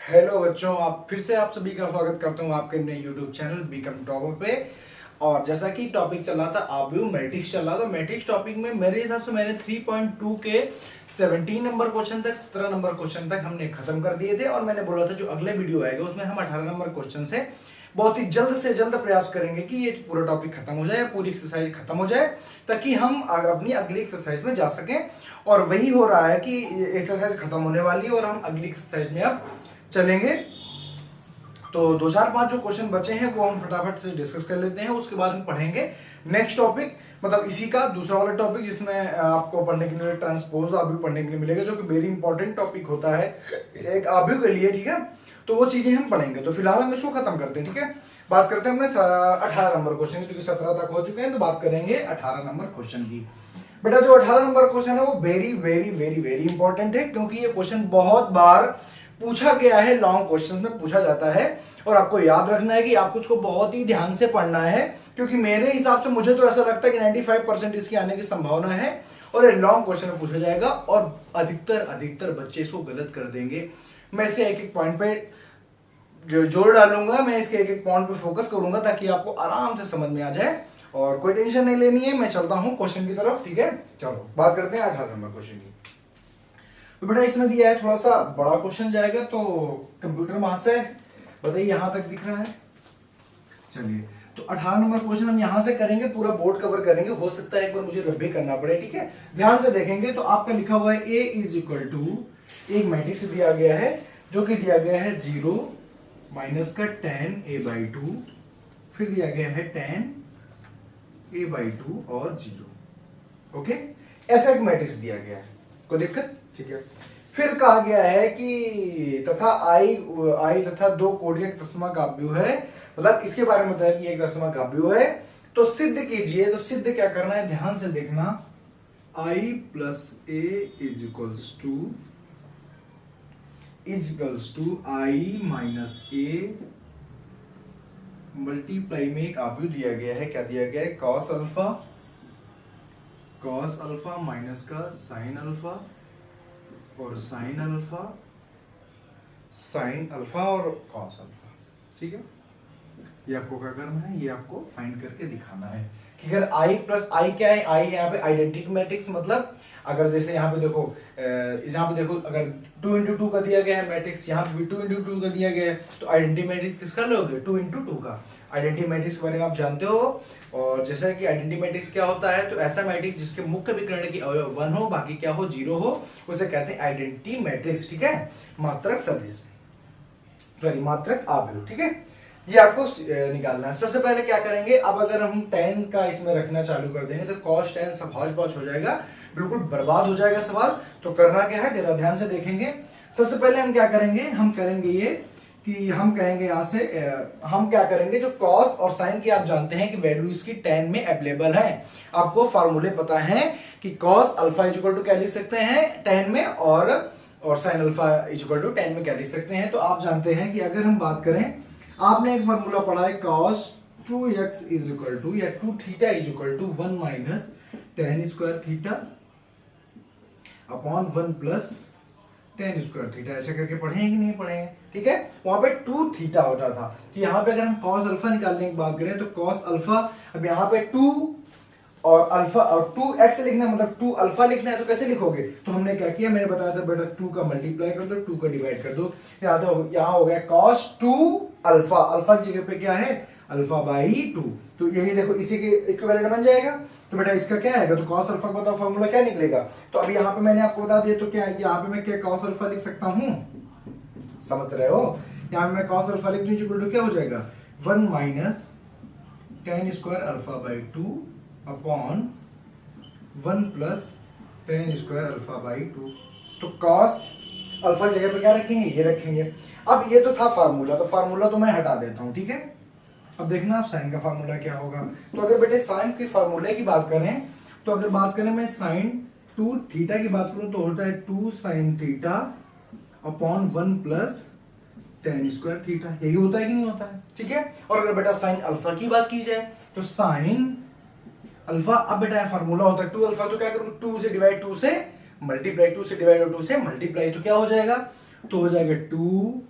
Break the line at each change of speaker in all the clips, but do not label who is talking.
Hello बच्चों, आप फिर से आप सभी का स्वागत करता हूँ आपके नए यूट्यूब चैनल बीकम टॉपर पे। और जैसा कि टॉपिक चल रहा था आब्यू मैट्रिक्स चल रहा था, मैट्रिक्स टॉपिक में मेरे हिसाब से मैंने 3.2 के 17 नंबर क्वेश्चन तक 17 नंबर क्वेश्चन तक हमने खत्म कर दिए थे। और मैंने बोला था जो अगले वीडियो आएगा उसमें हम 18 नंबर क्वेश्चन से बहुत ही जल्द से जल्द प्रयास करेंगे कि ये पूरा टॉपिक खत्म हो जाए, पूरी एक्सरसाइज खत्म हो जाए, ताकि हम अपनी अगली एक्सरसाइज में जा सकें। और वही हो रहा है कि एक्सरसाइज खत्म होने वाली है और हम अगली एक्सरसाइज में अब चलेंगे। तो 2 4 5 जो क्वेश्चन बचे हैं वो हम फटाफट से डिस्कस कर लेते हैं, उसके बाद हम पढ़ेंगे नेक्स्ट टॉपिक, मतलब इसी का दूसरा वाला टॉपिक जिसमें आपको पढ़ने के लिए ट्रांसपोज आब्यू पढ़ने के लिए मिलेगा, जो कि वेरी इंपॉर्टेंट टॉपिक होता है एक आब्यू के लिए। ठीक है, तो वो चीजें हम पढ़ेंगे। तो फिलहाल हम इसको खत्म करते हैं। ठीक है, बात करते हैं हमने 18 नंबर क्वेश्चन की, क्योंकि 17 तक हो चुके हैं, तो बात करेंगे 18 नंबर क्वेश्चन की। बेटा जो 18 नंबर क्वेश्चन है वो very very very very important है, क्योंकि ये क्वेश्चन बहुत बार पूछा गया है, लॉन्ग क्वेश्चंस में पूछा जाता है। और आपको याद रखना है कि आपको इसको बहुत ही ध्यान से पढ़ना है, क्योंकि मेरे हिसाब से मुझे तो ऐसा लगता है कि 95% इसके आने की संभावना है और ये लॉन्ग क्वेश्चन में पूछा जाएगा और अधिकतर बच्चे इसको गलत कर देंगे। मैं इसे एक एक पॉइंट पे जो जोर डालूंगा, मैं इसके एक एक पॉइंट पे फोकस करूंगा ताकि आपको आराम से समझ में आ जाए और कोई टेंशन नहीं लेनी है। मैं चलता हूं क्वेश्चन की तरफ। ठीक है, चलो बात करते हैं 18 नंबर क्वेश्चन की। तो बेटा इसमें दिया है थोड़ा सा बड़ा क्वेश्चन जाएगा, तो कंप्यूटर वहां से बताइए यहां तक दिख रहा है। चलिए, तो 18 नंबर क्वेश्चन हम यहां से करेंगे, पूरा बोर्ड कवर करेंगे। हो सकता है एक बार मुझे रब भी करना पड़े। ठीक है, ध्यान से देखेंगे तो आपका लिखा हुआ है ए इज इक्वल टू, एक मैट्रिक्स दिया गया है जो कि दिया गया है 0 माइनस का tan a/2, फिर दिया गया है tan a/2 और 0। ओके, ऐसा एक मैट्रिक्स दिया गया है, कोई दिक्कत? ठीक है, फिर कहा गया है कि तथा आई तथा 2 कोणीय तस्मा काव्य है, मतलब इसके बारे में बताया कि एक तस्मा काव्य है। तो सिद्ध कीजिए, तो सिद्ध क्या करना है, ध्यान से देखना। I plus A is two I minus A multiply में एक आव्यूह दिया गया है। क्या दिया गया है? कॉस अल्फा माइनस का साइन अल्फा और साइन अल्फा और कॉस अल्फा। ठीक है, ये आपको क्या करना है, ये आपको फाइंड करके दिखाना है कि अगर आई प्लस आई क्या है, आई यहाँ पे आइडेंटिटी मैट्रिक्स, मतलब अगर जैसे यहाँ पे देखो, अगर 2 into 2 का दिया गया है मैट्रिक्स, यहाँ पे भी 2 into 2 का दिया गया है, तो आइडेंटिटी मैट्रिक्स किसका लोगे? 2 into 2 का। आइडेंटिटी मैट्रिक्स के बारे में आप जानते हो। और जैसा कि आइडेंटिटी मैट्रिक्स क्या होता है, तो ऐसा मैट्रिक्स जिसके मुख्य विकर्ण की अवयव 1 हो, बाकी क्या हो? 0 हो, उसे कहते हैं आइडेंटिटी मैट्रिक्स। ठीक है, मात्रक सदिश, सॉरी मात्रक आव्यूह। ठीक है, ये आपको निकालना है। सबसे पहले क्या करेंगे, अब अगर हम tan का इसमें रखना चालू कर देंगे तो cos tan सब हौच-पौच हो जाएगा, बिल्कुल बर्बाद हो जाएगा सवाल। तो करना क्या है, जरा ध्यान से देखेंगे। सबसे पहले हम क्या करेंगे, हम करेंगे ये कि हम कहेंगे यहां से हम क्या करेंगे, जो cos और sin की आप जानते हैं कि वैल्यू इसकी tan में अवेलेबल है। आपको फार्मूले पता है कि cos अल्फा इक्वल टू क्या लिख सकते हैं tan में, और sin alpha equal to tan में क्या लिख सकते हैं। तो आप जानते हैं कि अगर हम बात करें, आपने एक फार्मूला पढ़ा है cos 2x is equal to या 2 theta is equal to 1 minus tan square theta upon 1 plus tan square theta. ऐसे करके पढ़े हैं कि नहीं पढ़े हैं? ठीक है, वहां पे 2 थीटा होता था, तो यहाँ पे अगर हम cos अल्फा निकालने की बात करें तो cos अल्फा, अब यहाँ पे 2 और अल्फा और 2x लिखना है, मतलब 2 अल्फा लिखना है, तो कैसे लिखोगे? तो हमने क्या किया, मैंने बताया था बेटा 2 का मल्टीप्लाई कर दो, 2 का डिवाइड कर दो। यहाँ हो गया cos 2 अल्फा, अल्फा की जगह पे क्या है? Alpha by 2। तो यही देखो, इसी के इक्विवेलेंट बन जाएगा। तो बेटा इसका क्या आएगा, तो cos अल्फा का बताओ फॉर्मूला क्या निकलेगा। तो अब यहाँ पे मैंने आपको बता दिया, तो क्या यहाँ पे मैं क्या cos अल्फा लिख सकता हूँ, समझ रहे हो? यहाँ पे मैं cos अल्फा लिख दूं, इक्वल टू क्या हो जाएगा, 1 minus tan square alpha by 2 upon 1 plus tan square alpha by 2। तो cos अल्फा की जगह पे क्या रखेंगे, ये रखेंगे। अब ये तो था फार्मूला, तो फार्मूला तो मैं हटा देता हूं। ठीक है, अब देखना आप साइन का फार्मूला क्या होगा। तो अगर बेटे साइन के फार्मूले की बात करें, तो अगर बात करें मैं साइन 2 थीटा की बात करूं, तो होता है 2 sine theta upon 1 plus tan square theta. यही होता है कि नहीं होता है? ठीक है, और अगर बेटा साइन अल्फा की बात की जाए तो साइन अल्फा, अब बेटा फार्मूला होता है 2 अल्फा, तो क्या करूं, 2 से डिवाइड 2 से मल्टीप्लाई, 2 से डिवाइड और 2 से मल्टीप्लाई, तो क्या हो जाएगा, तो हो जाएगा 2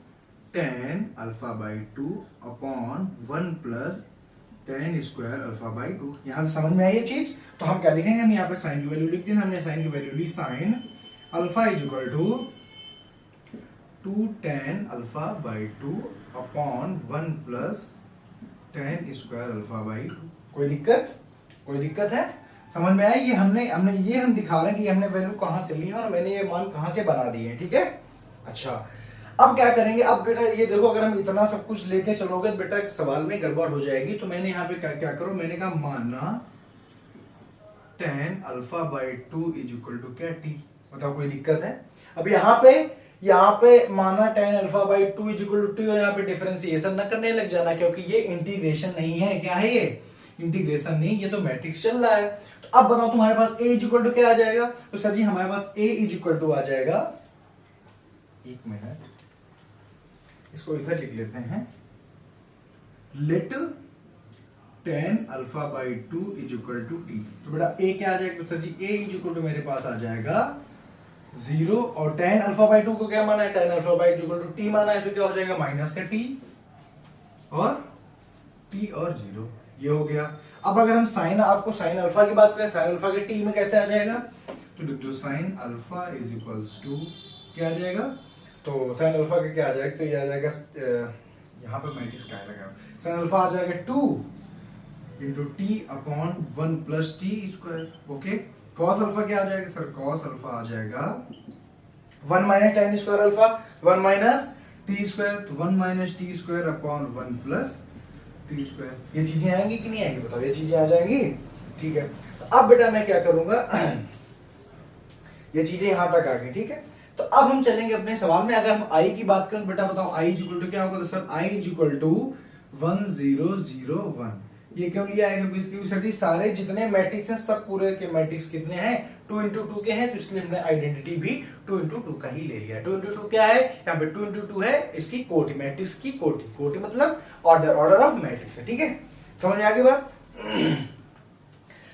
ten alpha by two upon 1 plus tan square alpha by to. यहां से समझ में आई ये चीज? तो हम क्या लिखेंगे, हम यहाँ पे साइन की वैल्यू लिख दी, हमने साइन की वैल्यू ली, sine alpha is equal to tan alpha by two upon 1 plus tan square alpha by two. कोई दिक्कत? कोई दिक्कत है? समझ में आई? ये हमने ये हम दिखा रहे हैं कि हमने वैल्यू कहां से ली है और मैंने ये मान कहां से बना दिए हैं, ठीक है। अच्छा, अब क्या करेंगे, अब बेटा ये देखो, अगर हम इतना सब कुछ लेके चलोगे तो बेटा सवाल में गड़बड़ हो जाएगी। तो मैंने यहाँ पे क्या करो, मैंने कहा माना tan alpha by two is equal to क्या, टी। बताओ कोई दिक्कत है? अब यहाँ पे माना tan alpha by two is equal to t, और यहाँ पे डिफरेंशिएशन न करने लग जाना, क्योंकि ये इंटीग्रेशन नहीं है। क्या है ये? इंटीग्रेशन नहीं, ये तो मैट्रिक्स चल रहा है। तो अब बताओ तुम्हारे पास a इज इक्वल टू क्या आ जाएगा? तो सर जी हमारे पास a इज इक्वल टू आ जाएगा, एक मिनट इसको इधर लिख लेते हैं, let tan alpha by two is equal to t. तो बेटा a क्या आ जाएगा? तो sir ji a is equal to मेरे पास आ जाएगा 0, और टेन अल्फा बाई टू को क्या माना है? Tan alpha by equal to t माना है, तो क्या हो जाएगा? माइनस का t और t और 0, ये हो गया। अब अगर हम आपको साइन अल्फा की बात करें, साइन अल्फा के टी में कैसे आ जाएगा? तो लिख दो sine alpha is equals to क्या आ जाएगा? तो साइन अल्फा का क्या आ जाएगा? तो ये आ जाएगा, यहाँ पे मैट्रिक्स क्या लगा, साइन अल्फा आ जाएगा 2 into T upon 1 plus T square. Okay, cos alpha क्या आ जाएगा? सर कॉस अल्फा आ जाएगा 1 minus ten square alpha, 1 minus T square, तो 1 minus T square upon 1 plus T square. ये चीजें आएंगी कि नहीं आएंगी? बताओ, ये चीजें आ जाएंगी, ठीक है। तो अब बेटा मैं क्या करूंगा, ये चीजें यहां तक आ गई, ठीक है। तो अब हम चलेंगे अपने सवाल में। अगर हम आई की बात करें, बेटा बताओ आई इज इक्वल टू क्या होगा? तो sir I is equal to 1 0 0 1। ये क्यों लिया है? क्योंकि सर जी सारे जितने मैट्रिक्स हैं सब पूरे के मैट्रिक्स कितने हैं? 2 इंटू 2 के हैं, तो इसलिए हमने आइडेंटिटी भी 2 इंटू 2 का ही ले लिया। 2 इंटू 2 क्या है? यहाँ पे 2 इंटू 2 है इसकी कोटि, मैट्रिक्स की कोटि। कोटि मतलब ऑर्डर ऑफ मैट्रिक्स है, ठीक है। समझ में आ गई बात?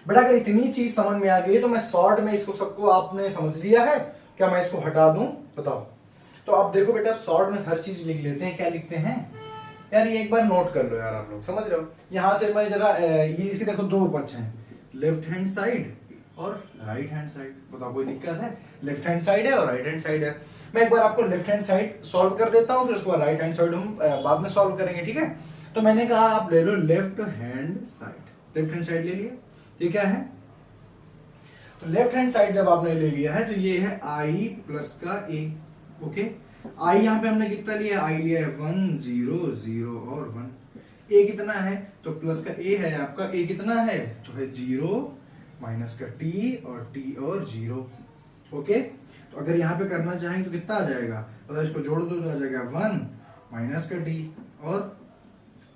बेटा अगर इतनी चीज समझ में आ गई तो मैं शॉर्ट में इसको सबको आपने समझ लिया है क्या? मैं इसको हटा दूं? बताओ। तो अब देखो बेटा, शॉर्ट में हर चीज लिख लेते हैं। क्या लिखते हैं यार? ये एक बार नोट कर लो यार, आप लोग समझ रहे हो? यहां से मैं जरा ये इसके देखो दो पक्ष हैं, लेफ्ट हैंड साइड और राइट हैंड साइड। बताओ कोई दिक्कत है? लेफ्ट हैंड साइड है और राइट हैंड साइड है। मैं एक बार आपको लेफ्ट हैंड साइड सॉल्व कर देता हूं, फिर उसके बाद राइट हैंड साइड हम बाद में सॉल्व करेंगे, ठीक है। तो मैंने कहा आप ले लो left hand side. Left hand side ले लिया, ये क्या है? तो लेफ्ट हैंड साइड जब आपने ले लिया है तो ये है i प्लस का a। ओके, i यहाँ पे हमने कितना लिया? i लिया है 1 0 0 और 1। a कितना है? तो प्लस का a है आपका, a कितना है? तो है 0 माइनस का t और t और 0। ओके, तो अगर यहाँ पे करना चाहें तो कितना आ जाएगा? मतलब इसको जोड़ दो तो आ जाएगा 1 माइनस का t और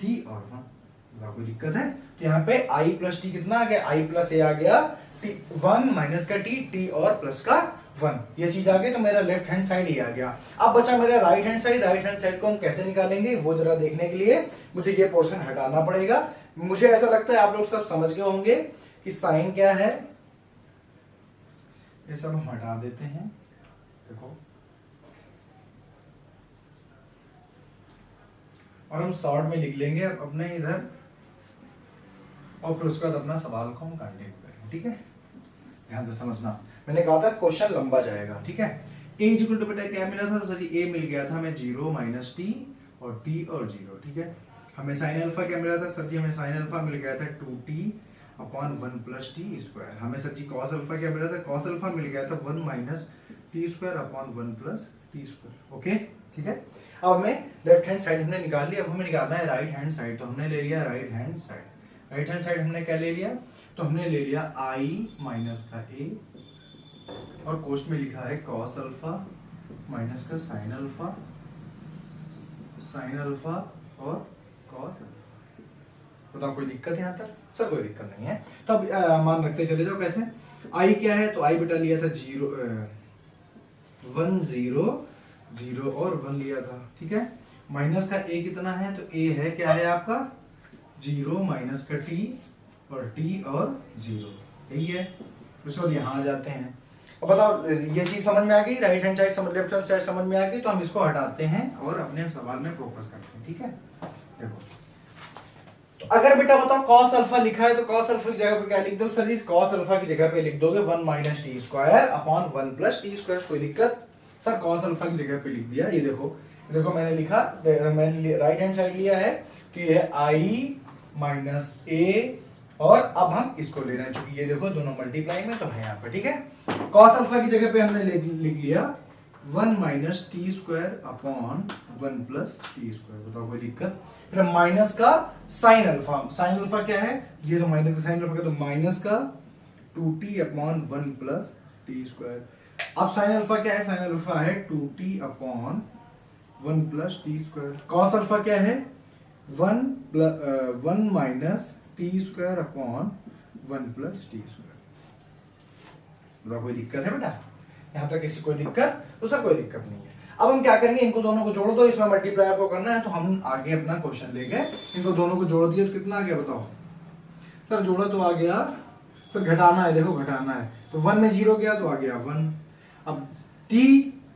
t और 1। कोई दिक्कत है? तो यहाँ पे i प्लस टी कितना आ गया? i प्लस a आ गया, 1 माइनस का t और प्लस का 1। ये चीज आ गई, तो मेरा लेफ्ट हैंड साइड ही आ गया। अब बचा मेरा right hand side. Right hand side को हम कैसे निकालेंगे वो जरा देखने के लिए मुझे ये पोर्शन हटाना पड़ेगा। मुझे ऐसा लगता है आप लोग सब समझ गए होंगे कि साइन क्या है। ये सब हम हटा देते हैं, देखो, और हम शॉर्ट में लिख लेंगे अपने इधर, और फिर उसके बाद अपना सवाल को हम कंटिन्यू करेंगे, ठीक है। ध्यान से समझना, मैंने कहा था क्वेश्चन लंबा जाएगा, ठीक है। a इक्वल टू बेटा क्या मिला था? तो सर a मिल गया था हमें 0 माइनस टी और t और 0, ठीक है। हमें साइन अल्फा क्या मिला था? सर जी हमें साइन अल्फा मिल गया था 2t upon 1 plus T square. हमें सर जी कॉस अल्फा क्या मिला था? कॉस अल्फा मिल गया था 1 minus T square upon 1 plus T square. Okay, ठीक है। अब हमें लेफ्ट हैंड साइड हमने निकाल लिया, अब हमें निकालना है राइट हैंड साइड। तो हमने ले लिया right hand side. Right hand side हमने क्या ले लिया? तो हमने ले लिया i माइनस का a, और कोष्ट में लिखा है cos अल्फा माइनस का साइन अल्फा और cos अल्फा। बताओ कोई दिक्कत यहाँ तक? सर कोई दिक्कत नहीं है। तो अब मान रखते चले जाओ। कैसे? i क्या है? तो i बेटा लिया था 1 0 0 और 1 लिया था, ठीक है। माइनस का a कितना है? तो a है क्या है आपका? 0 माइनस का t और t और 0, यही है। उसके बाद यहाँ आ जाते हैं और बताओ ये चीज समझ में आ गई, right hand side left hand side समझ में आ गई, तो हम इसको हटाते हैं और अपने सवाल में फोकस करते हैं। ठीक है, देखो तो अगर बेटा बताओ cos अल्फा लिखा है तो cos अल्फा की जगह पे क्या लिख दो सर जी, cos अल्फा की जगह पे लिख दोगे 1 minus T square upon 1 plus T square. कोई दिक्कत सर? cos अल्फा की जगह पे लिख दिया। ये देखो देखो मैंने लिखा, मैंने राइट हैंड साइड लिया है तो ये है आई माइनस ए, और अब हम इसको ले रहे हैं क्योंकि ये देखो दोनों मल्टीप्लाई में तो है यहाँ पे। ठीक है, cos अल्फा की जगह पे हमने लिख लिया 1 minus T square upon 1 plus T square. बताओ कोई दिक्कत? फिर माइनस का साइन अल्फा, साइन अल्फा क्या है? ये तो माइनस का साइन अल्फा का, तो माइनस का 2t upon 1 plus T square. अब साइन अल्फा क्या है? साइन अल्फा है 2t upon 1 plus T square. Cos alpha क्या है? 1 minus T square upon 1 plus T square. बताओ कोई दिक्कत है बेटा? यहाँ तक किसी कोई दिक्कत? तो सर कोई दिक्कत नहीं है। अब हम क्या करेंगे, इनको दोनों को जोड़ दो, इसमें मल्टीप्लाई आपको करना है, तो हम आगे अपना क्वेश्चन लेंगे। इनको दोनों को जोड़ दिया तो कितना आ गया बताओ? सर जोड़ा तो आ गया, सर घटाना है, देखो घटाना है, तो 1 में 0 गया तो आ गया 1। अब t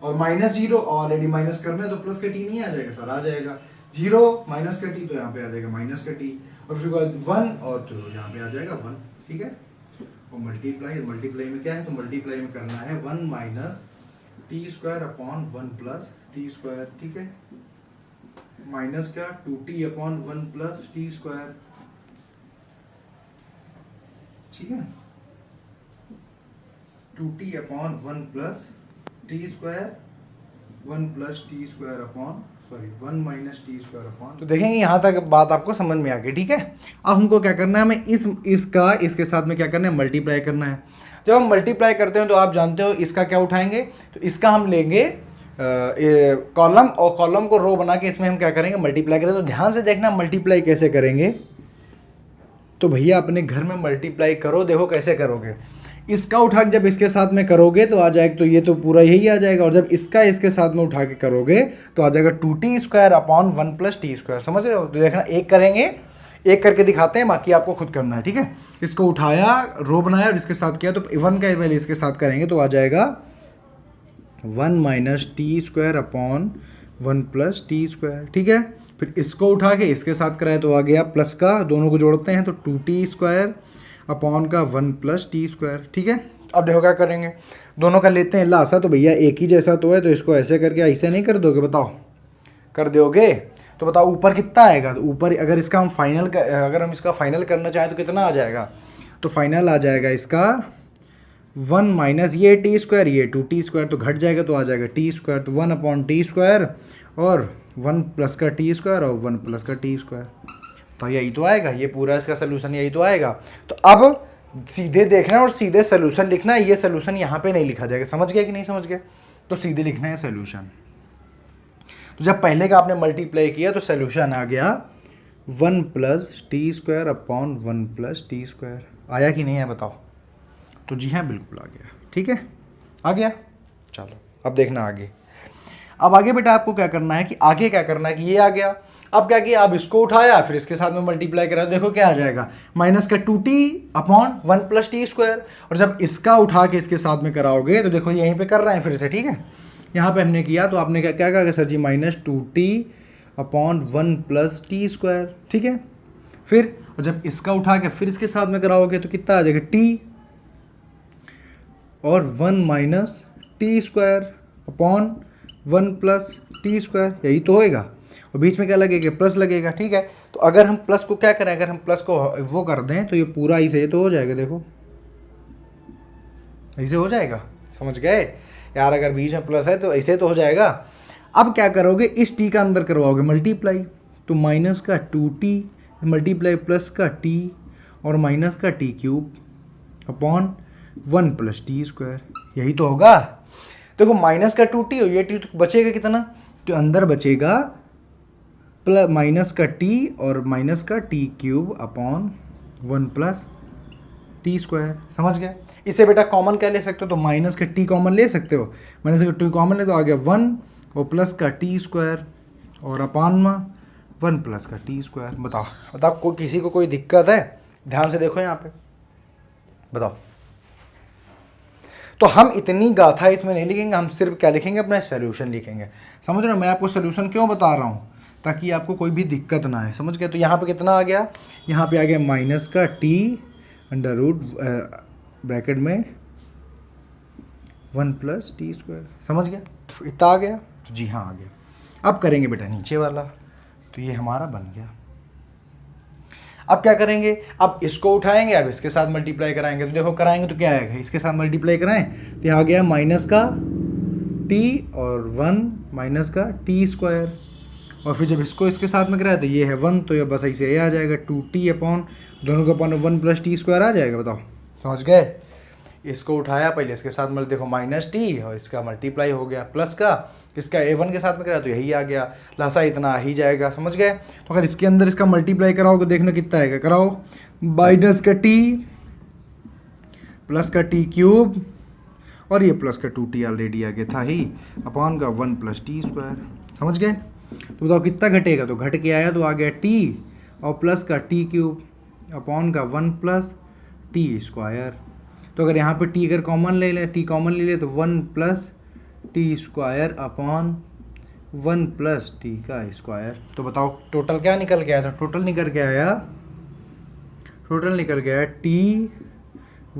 और माइनस 0 ऑलरेडी माइनस करना है तो प्लस का t नहीं आ जाएगा सर? आ जाएगा। 0 माइनस का t तो यहाँ पे आ जाएगा माइनस का t, और फिर 1 और तो यहाँ पे आ जाएगा 1। ठीक है, और मल्टीप्लाई, मल्टीप्लाई में क्या है, तो मल्टीप्लाई में करना है 1 minus T square upon 1 plus T square. ठीक है, माइनस का 2t upon 1 plus T square. ठीक है, 2t upon 1 plus T square, 1 plus T square upon 1 minus T square upon. तो देखेंगे यहाँ तक बात आपको समझ में आ गई। ठीक है, अब हमको क्या करना है, हमें इसका इसके साथ में क्या करना है, मल्टीप्लाई करना है। जब हम मल्टीप्लाई करते हैं तो आप जानते हो इसका क्या उठाएंगे, तो इसका हम लेंगे कॉलम, और कॉलम को रो बना के इसमें हम क्या करेंगे, मल्टीप्लाई करेंगे। तो ध्यान से देखना मल्टीप्लाई कैसे करेंगे, तो भैया अपने घर में मल्टीप्लाई करो, देखो कैसे करोगे। इसका उठा के जब इसके साथ में करोगे तो आ जाएगा, तो ये तो पूरा यही आ जाएगा, और जब इसका इसके साथ में उठा के करोगे तो आ जाएगा 2t square upon 1 plus T square. समझ रहे हो? तो देखना एक करेंगे, एक करके दिखाते हैं, बाकी आपको खुद करना है। ठीक है, इसको उठाया, रो बनाया और इसके साथ किया, तो 1 का पहले इसके साथ करेंगे तो आ जाएगा 1 minus T square upon 1 plus T square. ठीक है, फिर इसको उठा के इसके साथ कराए तो आ गया प्लस का, दोनों को जोड़ते हैं तो 2t स्क्वायर अपॉन का 1 प्लस टी स्क्वायर। ठीक है, अब देखो क्या करेंगे, दोनों का लेते हैं लासा, तो भैया एक ही जैसा तो है, तो इसको ऐसे करके ऐसे नहीं कर दोगे? बताओ कर दोगे? तो बताओ ऊपर कितना आएगा, तो ऊपर अगर इसका हम अगर हम इसका फाइनल करना चाहें तो कितना आ जाएगा, तो फाइनल आ जाएगा इसका 1 माइनस ये टी स्क्वायर, ये 2t स्क्वायर, तो घट जाएगा तो आ जाएगा टी स्क्वायर, तो 1 अपॉन टी स्क्वायर और 1 प्लस का टी स्क्वायर और 1 प्लस का टी स्क्वायर। तो यही तो आएगा, ये पूरा इसका सोल्यूशन यही तो आएगा। तो अब सीधे देखना और सीधे सोल्यूशन लिखना है, ये सोल्यूशन यहाँ पे नहीं लिखा जाएगा। समझ गया कि नहीं समझ गया? तो सीधे लिखना है सोल्यूशन। तो जब पहले का आपने मल्टीप्लाई किया तो सोल्यूशन आ गया 1 plus T square upon 1 plus T square. आया कि नहीं है बताओ? तो जी हाँ बिल्कुल आ गया। ठीक है, आ गया। चलो अब देखना आगे। अब आगे बेटा आपको क्या करना है, कि आगे क्या करना है, कि ये आ गया, अब क्या किया, अब इसको उठाया फिर इसके साथ में मल्टीप्लाई करा, देखो क्या आ जाएगा, माइनस का 2t upon 1 plus T square, और जब इसका उठा के इसके साथ में कराओगे तो देखो यहीं पे कर रहे हैं फिर से। ठीक है, यहाँ पे हमने किया तो आपने क्या क्या कहा sir ji, minus 2t upon 1 plus T square. ठीक है, फिर और जब इसका उठा के फिर इसके साथ में कराओगे तो कितना आ जाएगा, t और 1 minus T square upon 1 plus T square, यही तो होएगा, और बीच में क्या लगेगा, प्लस लगेगा। ठीक है, तो अगर हम प्लस को क्या करें, अगर हम प्लस को वो कर दें तो ये पूरा ऐसे तो हो जाएगा, देखो ऐसे हो जाएगा। समझ गए यार? अगर बीच में प्लस है तो ऐसे तो हो जाएगा। अब क्या करोगे, इस t का अंदर करवाओगे मल्टीप्लाई, तो माइनस का 2t मल्टीप्लाई प्लस का t और माइनस का t cube upon 1 plus T square, यही तो होगा। देखो माइनस का 2t और ये t तो बचेगा कितना, तो अंदर बचेगा प्लस माइनस का t और माइनस का t cube upon 1 plus T square. समझ गए? इससे बेटा कॉमन क्या ले सकते हो, तो माइनस का t कॉमन ले सकते हो, माइनस का 2 कॉमन ले तो आ गया 1 और प्लस का टी स्क्वायर और अपॉन 1 प्लस का टी स्क्वायर। बताओ किसी को कोई दिक्कत है? ध्यान से देखो यहाँ पे, बताओ। तो हम इतनी गाथा इसमें नहीं लिखेंगे, हम सिर्फ क्या लिखेंगे, अपना सोल्यूशन लिखेंगे। समझ रहे हो मैं आपको सोल्यूशन क्यों बता रहा हूँ, ताकि आपको कोई भी दिक्कत ना आए। समझ गए। तो यहाँ पे कितना आ गया, यहाँ पे आ गया माइनस का टी अंडर रूट ब्रैकेट में 1 + t²। समझ गया, इतना आ गया। तो जी हाँ आ गया। अब करेंगे बेटा नीचे वाला, तो ये हमारा बन गया। अब क्या करेंगे, अब इसको उठाएंगे, अब इसके साथ मल्टीप्लाई कराएंगे। तो देखो कराएंगे तो क्या आएगा, इसके साथ मल्टीप्लाई कराएं तो आ गया माइनस का t और 1 माइनस का t²। और फिर जब इसको इसके साथ में कराए तो ये है 1, तो ये बस ऐसे ये आ जाएगा 2t अपॉन दोनों का अपॉन 1 + t² आ जाएगा। बताओ समझ गए। इसको उठाया पहले इसके साथ मतलब देखो माइनस टी और इसका मल्टीप्लाई हो गया प्लस का इसका a1 के साथ में करा तो यही आ गया, लासा इतना आ ही जाएगा। समझ गए। तो अगर इसके अंदर इसका मल्टीप्लाई कराओगे देखना कितना आएगा, कराओ माइनस का टी प्लस का t³ और ये प्लस का 2t ऑलरेडी आगे था ही अपॉन का 1 + t²। समझ गए। तो बताओ कितना घटेगा, तो घट के आया तो आ गया t और प्लस का t³ अपॉन का 1 + t²। तो अगर यहाँ पे t अगर कॉमन ले लें, t कॉमन ले ले तो 1 + t² अपॉन 1 + t²। तो बताओ टोटल क्या निकल के आया था, टोटल निकल के आया t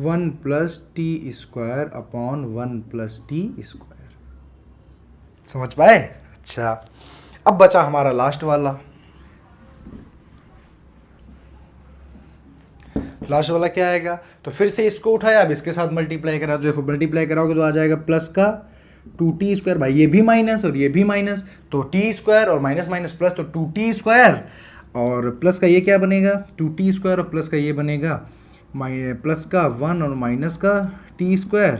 1 + t² अपॉन 1 + t²। समझ पाए। अच्छा अब बचा हमारा लास्ट वाला। लास्ट वाला क्या आएगा, तो फिर से इसको उठाया, अब इसके साथ मल्टीप्लाई करा तो देखो मल्टीप्लाई कराओगे तो आ जाएगा प्लस का 2t²। भाई ये भी माइनस और ये भी माइनस, तो t² और माइनस माइनस प्लस तो 2t² और प्लस का ये क्या बनेगा 2t² और प्लस का ये बनेगा प्लस का 1 और माइनस का t²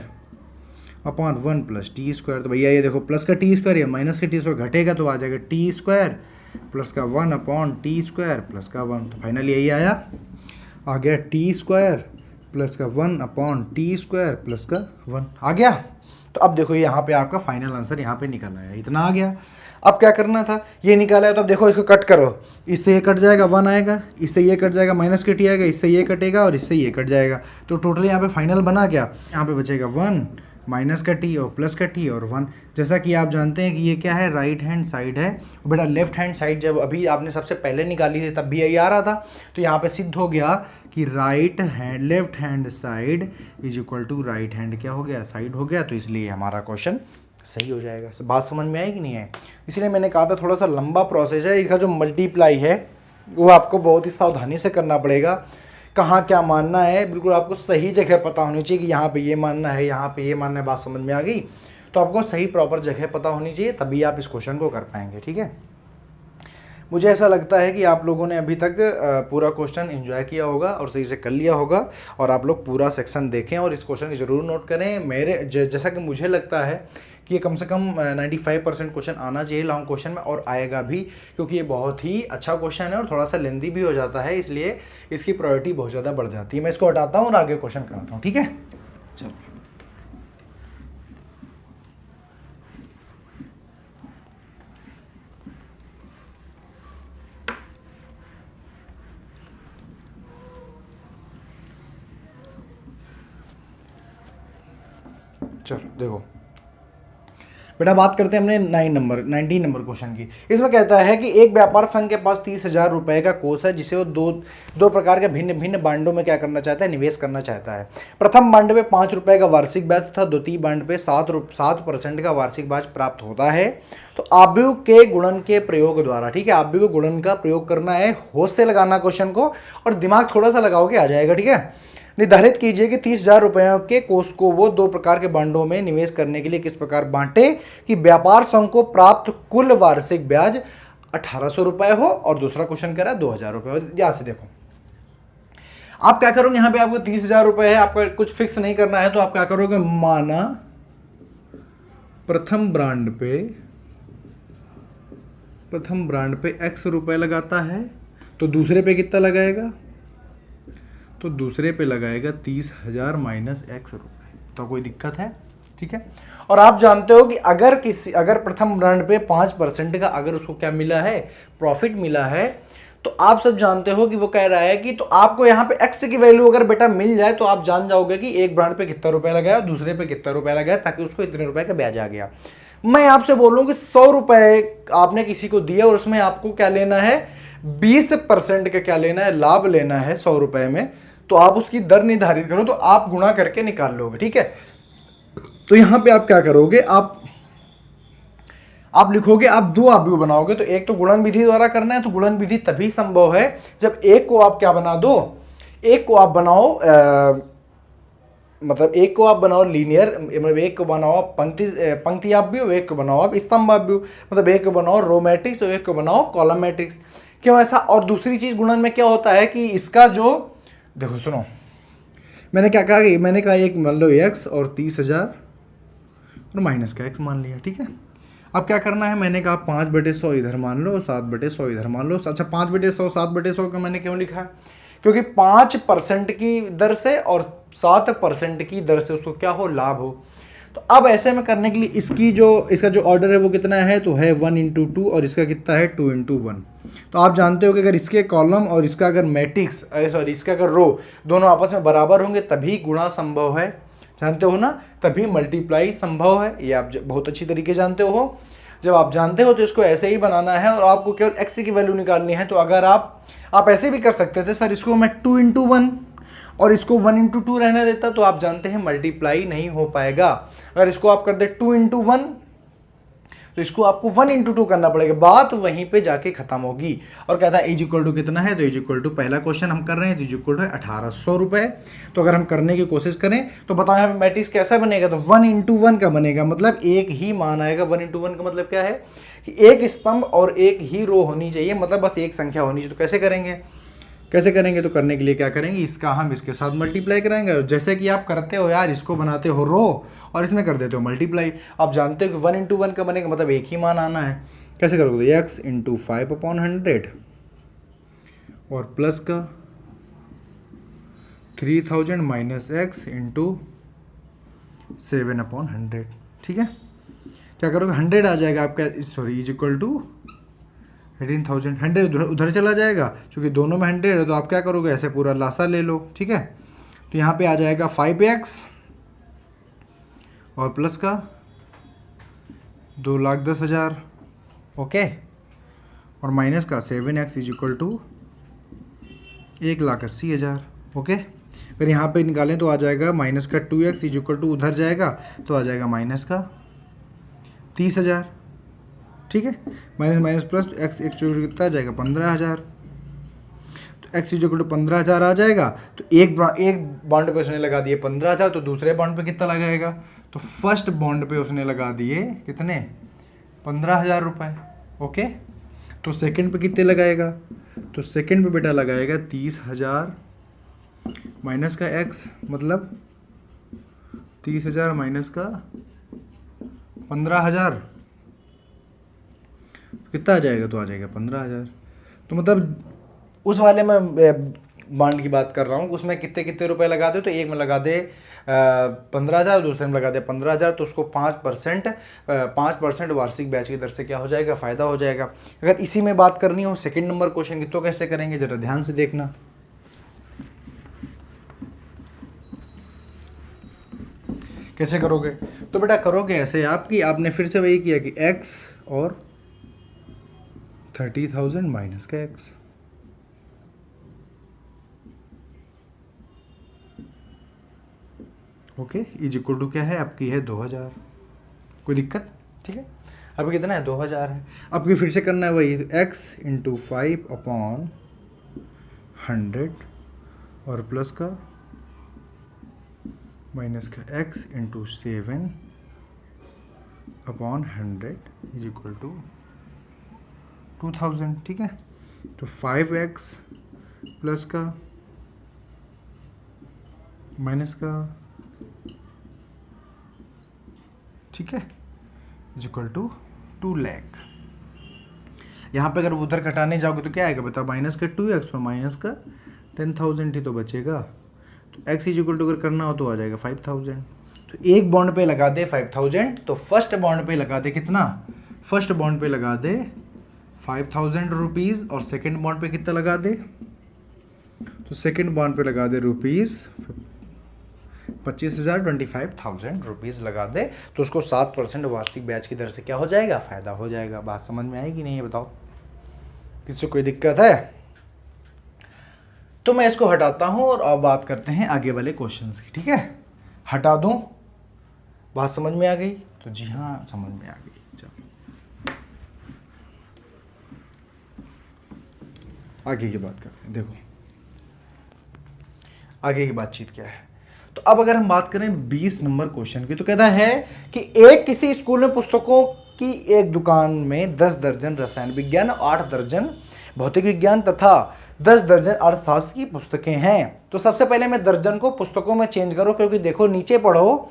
अपॉन 1 + t²। तो भैया ये देखो प्लस का t² या माइनस का t² घटेगा तो आ जाएगा t² प्लस का 1 अपॉन t² प्लस का 1। तो फाइनली यही आया, आ गया t² प्लस का 1 अपॉन t² प्लस का 1 आ गया। तो अब देखो यहाँ पे आपका फाइनल आंसर यहाँ पे निकल आया, इतना आ गया। अब क्या करना था, ये निकाला है तो अब देखो इसको कट करो, इससे ये कट जाएगा 1 आएगा, इससे ये कट जाएगा माइनस का t आएगा, इससे ये कटेगा और इससे ये कट जाएगा। तो टोटल यहाँ पे फाइनल बना क्या, यहाँ पे बचेगा 1 माइनस का t और प्लस का t और 1। जैसा कि आप जानते हैं कि ये क्या है, राइट हैंड साइड है। बेटा लेफ्ट हैंड साइड जब अभी आपने सबसे पहले निकाली थी तब भी यही आ रहा था, तो यहाँ पे सिद्ध हो गया कि left hand side is equal to right hand क्या हो गया, साइड हो गया। तो इसलिए हमारा क्वेश्चन सही हो जाएगा। बात समझ में आई कि नहीं है। इसलिए मैंने कहा था थोड़ा सा लंबा प्रोसेस है, इसका जो मल्टीप्लाई है वो आपको बहुत ही सावधानी से करना पड़ेगा। कहाँ क्या मानना है, बिल्कुल आपको सही जगह पता होनी चाहिए कि यहाँ पे ये मानना है, यहाँ पे ये मानना है। बात समझ में आ गई। तो आपको सही प्रॉपर जगह पता होनी चाहिए, तभी आप इस क्वेश्चन को कर पाएंगे। ठीक है। मुझे ऐसा लगता है कि आप लोगों ने अभी तक पूरा क्वेश्चन एंजॉय किया होगा और सही से कर लिया होगा, और आप लोग पूरा सेक्शन देखें और इस क्वेश्चन की ज़रूर नोट करें। मेरे जैसा कि मुझे लगता है कि ये कम से कम 95% क्वेश्चन आना चाहिए लॉन्ग क्वेश्चन में, और आएगा भी, क्योंकि ये बहुत ही अच्छा क्वेश्चन है और थोड़ा सा लेंदी भी हो जाता है, इसलिए इसकी प्रायोरिटी बहुत ज़्यादा बढ़ जाती है। मैं इसको हटाता हूँ और आगे क्वेश्चन कराता हूँ। ठीक है, चलो। चलो देखो बेटा, बात करते हैं हमने 19 नंबर क्वेश्चन की। इसमें कहता है कि एक व्यापार संघ के पास 30,000 रुपए का कोष है, जिसे वो दो प्रकार के भिन्न भिन्न बांडों में क्या करना चाहता है, निवेश करना चाहता है। प्रथम बांड पे 5 रुपए का वार्षिक ब्याज तथा द्वितीय बांड पे 7% का वार्षिक ब्याज प्राप्त होता है। तो आव्यूह के गुणन के प्रयोग द्वारा, ठीक है, आव्यूह के गुणन का प्रयोग करना है, होश से लगाना क्वेश्चन को और दिमाग थोड़ा सा लगाओगे आ जाएगा। ठीक है। निर्धारित कीजिए कि 30,000 रुपयों के कोष को वो 2 प्रकार के बांडों में निवेश करने के लिए किस प्रकार बांटे कि व्यापार संघ को प्राप्त कुल वार्षिक ब्याज 1800 रुपए हो, और दूसरा क्वेश्चन कह रहा है 2,000 रुपए हो। यहां से देखो आप क्या करोगे, यहां पे आपको 30,000 रुपए है, आपका कुछ फिक्स नहीं करना है, तो आप क्या करोगे, माना प्रथम ब्रांड पे x रुपए लगाता है, तो दूसरे पे कितना लगाएगा, तो दूसरे पे लगाएगा 30,000 माइनस x रुपए। तो कोई दिक्कत है। ठीक है। और आप जानते हो कि अगर प्रथम ब्रांड पे 5% का अगर उसको क्या मिला है, प्रॉफिट मिला है, तो तो आप सब जानते हो कि वो कह रहा है कि तो आपको यहाँ पे एक्स की वैल्यू अगर बेटा मिल जाए तो आप जान जाओगे कि एक ब्रांड पे कितना रुपया लगाया और दूसरे पे कितना रुपया लगाया, ताकि उसको इतने रुपए का ब्याज आ गया। मैं आपसे बोलूं कि 100 रुपए आपने किसी को दिया और उसमें आपको क्या लेना है, 20% का क्या लेना है, लाभ लेना है 100 रुपए में, तो आप उसकी दर निर्धारित करो, तो आप गुणा करके निकाल लोगे। ठीक है, तो यहां पे आप क्या करोगे, आप लिखोगे, आप दो अवयव बनाओगे, तो एक तो गुणन विधि द्वारा करना है, तो गुणन विधि तभी संभव है जब एक को आप क्या बना दो, एक को आप बनाओ मतलब एक को आप बनाओ लीनियर, मतलब एक को बनाओ आप पंक्ति अवयव, एक को बनाओ आप स्तंभ अवयव, मतलब एक को बनाओ रो मैट्रिक्स और एक को बनाओ कॉलम मैट्रिक्स। क्यों ऐसा? और दूसरी चीज गुणन में क्या होता है कि इसका जो, देखो सुनो, मैंने क्या कहा कि मैंने कहा एक मान लो x और 30,000 और माइनस का x मान लिया। ठीक है, अब क्या करना है, मैंने कहा 5/100 इधर मान लो, 7/100 इधर मान लो। अच्छा, 5/100 7/100 को मैंने क्यों लिखा है, क्योंकि 5% की दर से और 7% की दर से उसको क्या हो, लाभ हो। तो अब ऐसे में करने के लिए इसका जो ऑर्डर है वो कितना है, तो है 1 × 2 और इसका कितना है 2 × 1। तो आप जानते हो कि अगर इसके कॉलम और इसका अगर मैट्रिक्स सॉरी इसका अगर रो दोनों आपस में बराबर होंगे तभी गुणा संभव है, जानते हो ना, तभी मल्टीप्लाई संभव है। ये आप बहुत अच्छी तरीके जानते हो। जब आप जानते हो तो इसको ऐसे ही बनाना है और आपको केवल x की वैल्यू निकालनी है। तो अगर आप ऐसे भी कर सकते थे, सर इसको मैं 2 × 1 और इसको 1 × 2 रहने देता, तो आप जानते हैं मल्टीप्लाई नहीं हो पाएगा। अगर इसको आप कर दे 2 × 1 तो इसको आपको 1 × 2 करना पड़ेगा, बात वहीं पे जाके खत्म होगी। और कहता है = कितना है, तो पहला क्वेश्चन हम कर रहे हैं, तो = 1800 रुपए। तो अगर हम करने की कोशिश करें तो बताओ यहाँ पे मैट्रिक्स कैसा बनेगा, तो 1 × 1 का बनेगा, मतलब एक ही मान आएगा। 1 × 1 का मतलब क्या है कि एक स्तंभ और एक ही रो होनी चाहिए, मतलब बस एक संख्या होनी चाहिए। तो कैसे करेंगे, तो करने के लिए क्या करेंगे, इसका हम इसके साथ मल्टीप्लाई कराएंगे। जैसे कि आप करते हो यार, इसको बनाते हो रो और इसमें कर देते हो मल्टीप्लाई। आप जानते हो कि 1 × 1 का बनेगा, मतलब एक ही मान आना है। कैसे करोगे, x × 5/100 और प्लस का 3000 माइनस x × 7/100। ठीक है, क्या करोगे, 100 आ जाएगा आपका, सॉरी = 18,000। 100 उधर चला जाएगा, क्योंकि दोनों में 100 है, तो आप क्या करोगे, ऐसे पूरा लासा ले लो। ठीक है, तो यहाँ पे आ जाएगा 5x और प्लस का 2,10,000, ओके, और माइनस का 7x = 1,80,000, ओके। फिर यहाँ पे निकालें तो आ जाएगा माइनस का 2x = उधर जाएगा तो आ जाएगा माइनस का 30,000। ठीक है, माइनस प्लस x कितना आ जाएगा, 15,000। तो x = 15,000 आ जाएगा। तो एक बॉन्ड पे उसने लगा दिए 15,000, तो दूसरे बॉन्ड पे कितना लगाएगा, तो फर्स्ट बॉन्ड पे उसने लगा दिए कितने, 15,000 रुपये, ओके। तो सेकंड पे कितने लगाएगा, तो सेकंड पे बेटा लगाएगा 30,000 माइनस का x, मतलब 30,000 माइनस का 15,000 कितना आ जाएगा, तो आ जाएगा 15,000। तो मतलब उस वाले में बॉन्ड की बात कर रहा हूँ, उसमें कितने रुपए लगा दे, तो एक में लगा दे 15,000, दूसरे में लगा दे 15,000, तो उसको 5% वार्षिक ब्याज की दर से क्या हो जाएगा, फायदा हो जाएगा। अगर इसी में बात करनी हो सेकंड नंबर क्वेश्चन की, तो कैसे करेंगे, जरा ध्यान से देखना। कैसे करोगे, तो बेटा करोगे ऐसे आपने फिर से वही किया कि x और 30,000 माइनस का x, ओके, = क्या है आपकी है 2,000। कोई दिक्कत, ठीक है। अभी कितना है, 2,000 है। अब फिर से करना है वही, x × 5/100 और प्लस का माइनस का x × 7/100 = 2,000। ठीक है, तो 5x प्लस का माइनस का, ठीक है, = 2 लाख। यहाँ पे अगर उधर घटाने जाओगे तो क्या आएगा बताओ, माइनस का 2x और माइनस का 10,000 ही तो बचेगा। तो x = अगर करना हो तो आ जाएगा 5,000। तो एक बॉन्ड पे लगा दे 5,000, तो फर्स्ट बॉन्ड पे लगा दे कितना, फर्स्ट बॉन्ड पे लगा दे 5,000 रुपीज़ और सेकेंड बॉन्ड पे कितना लगा दे, तो सेकेंड बॉन्ड पे लगा दे रुपीज़ 25,000, 25,000 रुपीज़ लगा दे, तो उसको 7% वार्षिक ब्याज की दर से क्या हो जाएगा, फ़ायदा हो जाएगा। बात समझ में आएगी नहीं, बताओ किसी को कोई दिक्कत है? तो मैं इसको हटाता हूं और अब बात करते हैं आगे वाले क्वेश्चंस की, ठीक है। हटा दूं, बात समझ में आ गई? तो जी हाँ, समझ में आ गई। चलो आगे की बात करते हैं। देखो आगे की बातचीत क्या है। तो अब अगर हम बात करें 20 नंबर क्वेश्चन की, तो कहता है कि एक किसी स्कूल में पुस्तकों की एक दुकान में 10 दर्जन रसायन विज्ञान, 8 दर्जन भौतिक विज्ञान तथा 10 दर्जन अर्थशास्त्र की पुस्तकें हैं। तो सबसे पहले मैं दर्जन को पुस्तकों में चेंज करो, क्योंकि देखो नीचे पढ़ो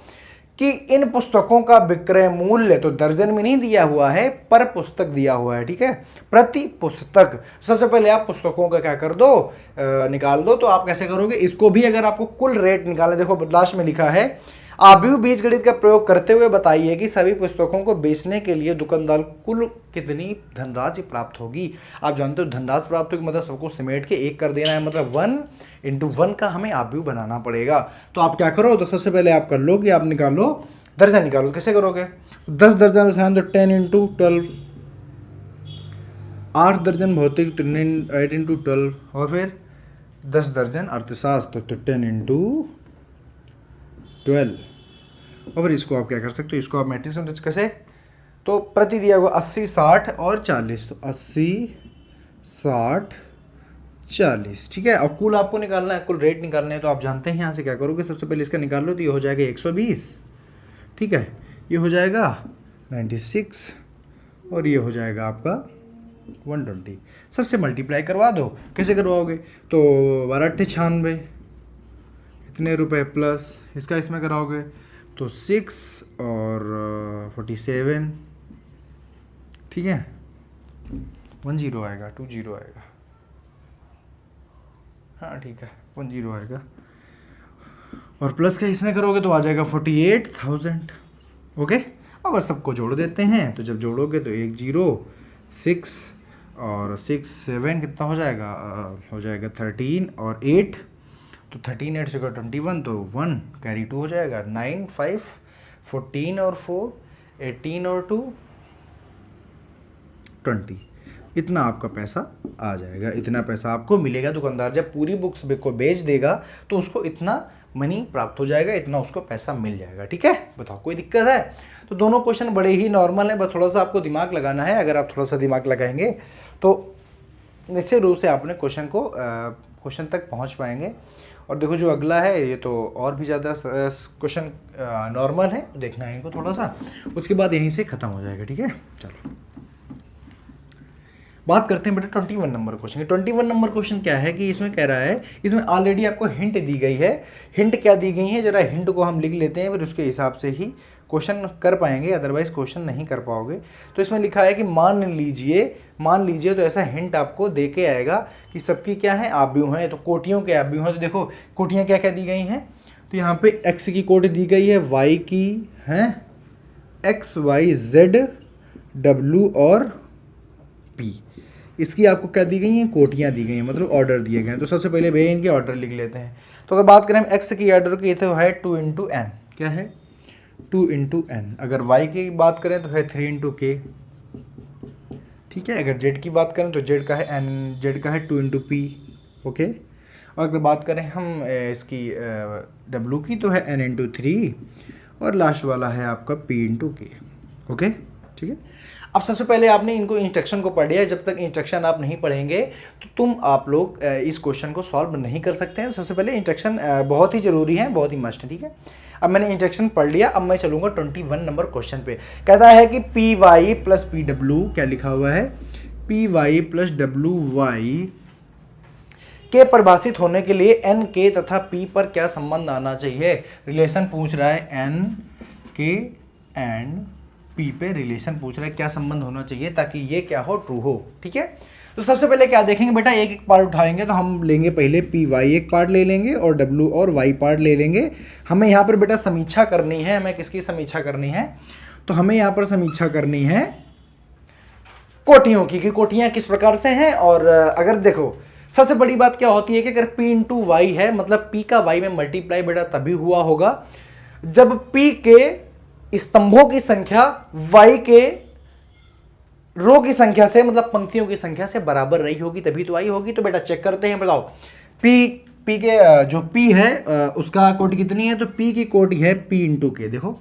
कि इन पुस्तकों का विक्रय मूल्य तो दर्जन में नहीं दिया हुआ है, पर पुस्तक दिया हुआ है, ठीक है, प्रति पुस्तक। सबसे पहले आप पुस्तकों का क्या कर दो, निकाल दो। तो आप कैसे करोगे इसको भी, अगर आपको कुल रेट निकालना, देखो लास्ट में लिखा है आव्यूह बीजगणित का प्रयोग करते हुए बताइए कि सभी पुस्तकों को बेचने के लिए दुकानदार कुल कितनी धनराशि प्राप्त होगी। आप जानते हो धनराशि प्राप्त होगी मतलब सबको समेट के एक कर देना है, मतलब 1 × 1 का हमें आव्यूह बनाना पड़ेगा। तो आप क्या करो, तो सबसे पहले आप कर लो कि आप निकालो दर्जन, निकालो। कैसे करोगे, 10 दर्जन रसायन तो 10 × 12, 8 दर्जन भौतिक तो 8 × 12, और फिर 10 दर्जन अर्थशास्त्र तो 10 × 12। और फिर इसको आप क्या कर सकते हो, इसको आप मैट्रिक्स में कैसे, तो प्रति दिया हुआ 80, 60 और 40, तो 80, 60, 40, ठीक है। और कुल आपको निकालना है, कुल रेट निकालना है। तो आप जानते हैं यहाँ से क्या करोगे, सबसे पहले इसका निकाल लो, तो ये हो जाएगा 120, ठीक है, ये हो जाएगा 96 और ये हो जाएगा आपका 120। सबसे मल्टीप्लाई करवा दो। कैसे करवाओगे, तो 12 × 96 इतने रुपए प्लस इसका इसमें कराओगे तो 6 और 47, ठीक है, 10 आएगा, 20 आएगा, हाँ ठीक है 10 आएगा, और प्लस का इसमें करोगे तो आ जाएगा 48,000। ओके, अब बस सबको जोड़ देते हैं। तो जब जोड़ोगे तो 1 0 6 और 6 7 कितना हो जाएगा, हो जाएगा 13 और 8, तो 13 8 से 21, तो 1 कैरी 2 हो जाएगा, 9 5 14 और 4 18 और 2 20। इतना आपका पैसा आ जाएगा, इतना पैसा आपको मिलेगा। दुकानदार जब पूरी बुक्स को बेच देगा तो उसको इतना मनी प्राप्त हो जाएगा, इतना उसको पैसा मिल जाएगा, ठीक है। बताओ कोई दिक्कत है? तो दोनों क्वेश्चन बड़े ही नॉर्मल है, बस थोड़ा सा आपको दिमाग लगाना है। अगर आप थोड़ा सा दिमाग लगाएंगे तो निश्चित रूप से आपने क्वेश्चन तक पहुंच पाएंगे। और देखो जो अगला है ये तो और भी ज़्यादा क्वेश्चन नॉर्मल है, तो देखना है इनको थोड़ा सा, उसके बाद यहीं से ख़त्म हो जाएगा, ठीक है। चलो बात करते हैं बेटा 21 नंबर क्वेश्चन। 21 नंबर क्वेश्चन क्या है कि इसमें कह रहा है, इसमें ऑलरेडी आपको हिंट दी गई है। हिंट क्या दी गई है, जरा हिंट को हम लिख लेते हैं, फिर उसके हिसाब से ही क्वेश्चन कर पाएंगे, अदरवाइज क्वेश्चन नहीं कर पाओगे। तो इसमें लिखा है कि मान लीजिए तो ऐसा हिंट आपको दे के आएगा कि सबकी क्या है, आव्यूह हैं। तो कोटियों के आव्यूह हैं। तो देखो कोटियाँ क्या क्या दी गई हैं, तो यहाँ पे x की कोटि दी गई है, y की है x y z w और p। इसकी आपको क्या दी गई हैं, कोटियाँ दी गई हैं, मतलब ऑर्डर दिए गए हैं। तो सबसे पहले भैया इनके ऑर्डर लिख लेते हैं। तो अगर बात करें हम x की ऑर्डर की तो है 2 × n, क्या है 2 × n। अगर y की बात करें तो है 3 × k, ठीक है। अगर z की बात करें तो z का है 2 × p, ओके। और अगर बात करें हम इसकी w की तो है n × 3, और लास्ट वाला है आपका p × k, ओके, ठीक है। अब सबसे पहले आपने इनको इंस्ट्रक्शन को पढ़ लिया। जब तक इंस्ट्रक्शन आप नहीं पढ़ेंगे तो आप लोग इस क्वेश्चन को सॉल्व नहीं कर सकते हैं। सबसे पहले इंस्ट्रक्शन बहुत ही ज़रूरी है, बहुत ही मस्ट है, ठीक है। अब मैंने इंस्ट्रक्शन पढ़ लिया, अब मैं चलूँगा 21 नंबर क्वेश्चन पे। कहता है कि P Y plus P W, क्या लिखा हुआ है, P Y plus W Y के परिभाषित होने के लिए एन के तथा पी पर क्या संबंध आना चाहिए। रिलेशन पूछ रहा है, एन के एंड पी पे रिलेशन पूछ रहा है, क्या संबंध होना चाहिए ताकि ये क्या हो, ट्रू हो, ठीक है। तो सबसे पहले क्या देखेंगे बेटा, एक एक पार्ट उठाएंगे। तो हम लेंगे पहले पी वाई एक पार्ट ले लेंगे और डब्ल्यू और वाई पार्ट ले लेंगे। हमें यहाँ पर बेटा समीक्षा करनी है। हमें किसकी समीक्षा करनी है, तो हमें यहाँ पर समीक्षा करनी है कोटियों की कि कोटियां किस प्रकार से हैं। और अगर देखो सबसे बड़ी बात क्या होती है कि अगर p इंटू वाई है, मतलब p का y में मल्टीप्लाई बेटा तभी हुआ होगा जब p के स्तंभों की संख्या y के रो की संख्या से, मतलब पंक्तियों की संख्या से बराबर रही होगी, तभी तो आई होगी। तो बेटा चेक करते हैं, बताओ p के जो p है उसका कोटि कितनी है, तो p की कोटि है p इंटू के। देखो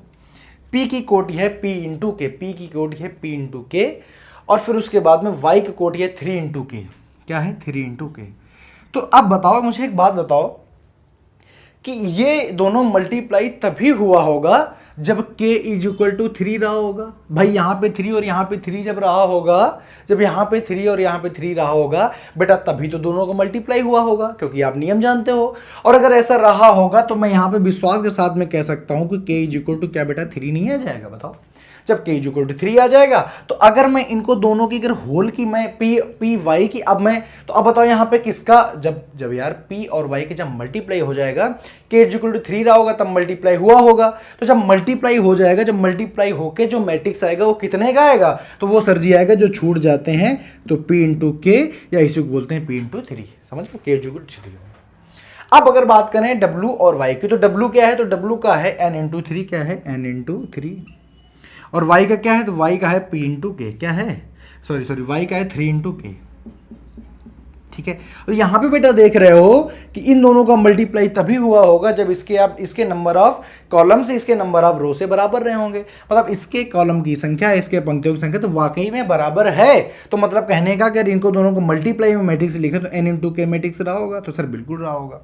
p की कोटि है p इंटू के, p की कोटि है p इंटू के, और फिर उसके बाद में y की कोटि है 3 इंटू के। क्या है, 3 इंटू के। तो अब बताओ, मुझे एक बात बताओ कि ये दोनों मल्टीप्लाई तभी हुआ होगा जब k इज इक्वल टू 3 रहा होगा। भाई यहां पे 3 और यहां पे 3 जब रहा होगा, जब यहां पे 3 और यहां पे 3 रहा होगा बेटा, तभी तो दोनों को मल्टीप्लाई हुआ होगा, क्योंकि आप नियम जानते हो। और अगर ऐसा रहा होगा तो मैं यहां पे विश्वास के साथ में कह सकता हूं कि k इज इक्वल टू क्या बेटा, 3 नहीं आ जाएगा। बताओ, जब k इज इक्वल टू 3 आ जाएगा तो अगर मैं इनको दोनों की अगर होल की मैं p y की, अब मैं तो अब बताओ यहाँ पे किसका, जब यार p और y के जब मल्टीप्लाई हो जाएगा, k इज इक्वल टू 3 रहा होगा तब मल्टीप्लाई हुआ होगा। तो जब मल्टीप्लाई हो जाएगा, जब मल्टीप्लाई होके जो मैट्रिक्स आएगा वो कितने का आएगा, तो वो सर जी आएगा जो छूट जाते हैं, तो p इंटू के, या इसी को बोलते हैं p इंटू 3। समझ गए, k इज इक्वल टू 3। अब अगर बात करें w और y की, तो w क्या है, तो w का है n इंटू 3। क्या है, n इंटू 3। और y का क्या है, तो y का है p इंटू के। क्या है, सॉरी y का है 3 इंटू के। ठीक है, तो यहां पे बेटा देख रहे हो कि इन दोनों का मल्टीप्लाई तभी हुआ होगा जब इसके नंबर ऑफ कॉलम से इसके नंबर ऑफ रो से बराबर रहे होंगे। मतलब इसके कॉलम की संख्या, इसके पंक्तियों की संख्या तो वाकई में बराबर है। तो मतलब कहने का अगर इनको दोनों को मल्टीप्लाई में मैट्रिक्स लिखे तो n इंटू के मैट्रिक्स रहा होगा, तो सर बिल्कुल रहा होगा।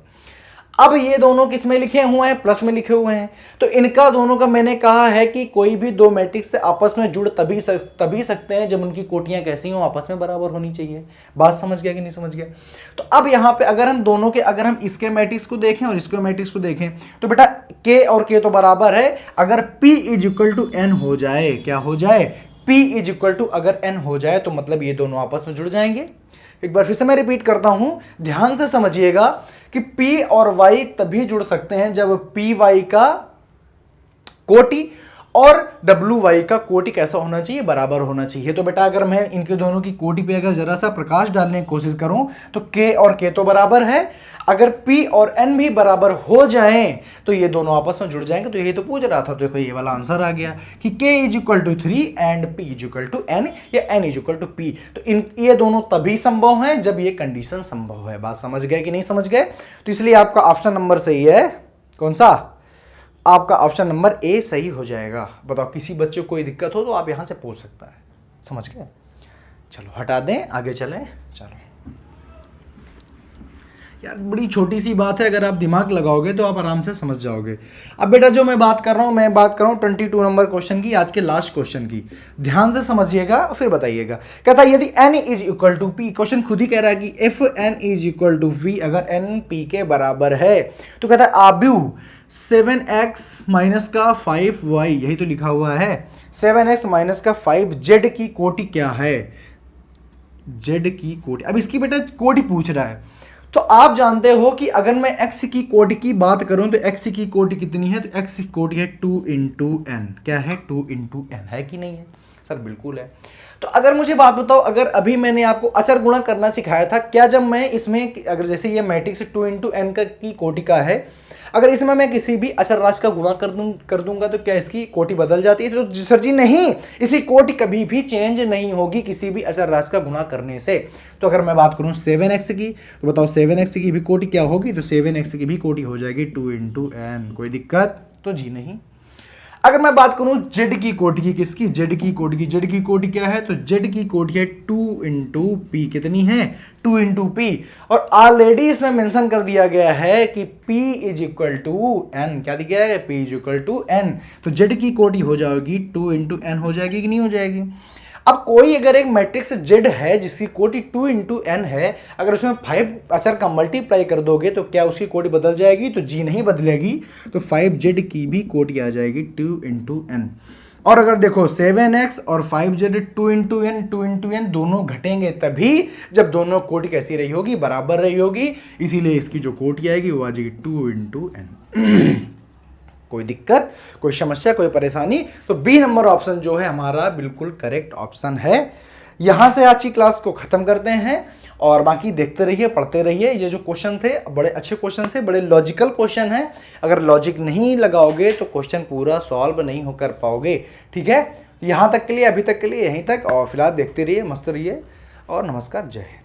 अब ये दोनों किस में लिखे हुए हैं, प्लस में लिखे हुए हैं। तो इनका दोनों का मैंने कहा है कि कोई भी दो मैट्रिक्स से आपस में जुड़ तभी सकते हैं जब उनकी कोटियां कैसी हो, आपस में बराबर होनी चाहिए। बात समझ गया कि नहीं समझ गया। तो अब यहाँ पे अगर हम दोनों के, अगर हम इसके मैट्रिक्स को देखें और इसके मैट्रिक्स को देखें, तो बेटा k और k तो बराबर है। अगर p is equal to n हो जाए, क्या हो जाए, p इज इक्वल टू अगर n हो जाए, तो मतलब ये दोनों आपस में जुड़ जाएंगे। एक बार फिर से मैं रिपीट करता हूं, ध्यान से समझिएगा कि p और y तभी जुड़ सकते हैं जब py का कोटि और wy का कोटि कैसा होना चाहिए, बराबर होना चाहिए। तो बेटा अगर मैं इनके दोनों की कोटि पे अगर जरा सा प्रकाश डालने की कोशिश करूं, तो k और k तो बराबर है। अगर p और n भी बराबर हो जाएं तो ये दोनों आपस में जुड़ जाएंगे। तो ये तो पूछ रहा था, तो देखो ये वाला आंसर आ गया कि k is equal to 3 and p is equal to n, या n is equal to p। तो ये दोनों तभी संभव हैं जब ये कंडीशन संभव है। बात समझ गए कि नहीं समझ गए। तो इसलिए आपका ऑप्शन नंबर सही है, कौन सा, आपका ऑप्शन नंबर ए सही हो जाएगा। बताओ, किसी बच्चे को कोई दिक्कत हो तो आप यहां से पूछ सकता है। समझ गए, चलो हटा दें, आगे चलें। चलो यार, बड़ी छोटी सी बात है, अगर आप दिमाग लगाओगे तो आप आराम से समझ जाओगे। अब बेटा जो मैं बात कर रहा हूं, मैं बात कर रहा हूं 22 नंबर क्वेश्चन की, आज के लास्ट क्वेश्चन की। ध्यान से समझिएगा फिर बताइएगा। कहता है यदि n is equal to p, question खुद ही कह रहा है कि if n is equal to v, अगर n p के बराबर है, तो कहता है आब्यू 7x माइनस का 5y, यही तो लिखा हुआ है, 7x माइनस का 5 z की कोटि क्या है, z की कोटि। अब इसकी बेटा कोटि पूछ रहा है, तो आप जानते हो कि अगर मैं x की कोटि की बात करूं तो x की कोटि कितनी है, तो x की कोटि है 2 इंटू n। क्या है, 2 इंटू n, है कि नहीं है, सर बिल्कुल है। तो अगर मुझे बात बताओ, अगर अभी मैंने आपको अचर गुणा करना सिखाया था, क्या जब मैं इसमें, अगर जैसे ये मैट्रिक्स 2 इंटू n की कोटि का है, अगर इसमें मैं किसी भी अचर राशि का गुणा कर दूंगा तो क्या इसकी कोटि बदल जाती है, तो सर जी नहीं, इसकी कोटि कभी भी चेंज नहीं होगी किसी भी अचर राशि का गुणा करने से। तो अगर मैं बात करूं 7x की, तो बताओ 7x की भी कोटि क्या होगी, तो 7x की भी कोटि हो जाएगी 2 इंटू n। कोई दिक्कत तो जी नहीं। अगर मैं बात करूं z की कोटि की, किसकी, z की कोटि की, z की कोटि क्या है, तो z की कोटि है 2 इंटू p। कितनी है, 2 इंटू p। और ऑलरेडी इसमें मेंशन कर दिया गया है कि p is equal to n। क्या दिया है, p is equal to n। तो z की कोटि हो जाएगी 2 इंटू n, हो जाएगी कि नहीं हो जाएगी। अब कोई अगर एक मैट्रिक्स z है जिसकी कोटि 2 इंटू n है, अगर उसमें 5 अचर का मल्टीप्लाई कर दोगे तो क्या उसकी कोटि बदल जाएगी, तो जी नहीं बदलेगी। तो 5z की भी कोटि आ जाएगी 2 इंटू n। और अगर देखो 7x और 5z 2 इंटू n दोनों घटेंगे तभी जब दोनों कोटि कैसी रही होगी, बराबर रही होगी। इसीलिए इसकी जो कोटि आएगी वो आ जाएगी 2 इंटू n। कोई दिक्कत, कोई समस्या, कोई परेशानी, तो बी नंबर ऑप्शन जो है हमारा बिल्कुल करेक्ट ऑप्शन है। यहाँ से आज की क्लास को ख़त्म करते हैं और बाकी देखते रहिए, पढ़ते रहिए। ये जो क्वेश्चन थे बड़े अच्छे क्वेश्चन थे, बड़े लॉजिकल क्वेश्चन हैं। अगर लॉजिक नहीं लगाओगे तो क्वेश्चन पूरा सॉल्व नहीं हो कर पाओगे। ठीक है, यहाँ तक के लिए, अभी तक के लिए यहीं तक, और फिलहाल देखते रहिए, मस्त रहिए और नमस्कार, जय हिंद।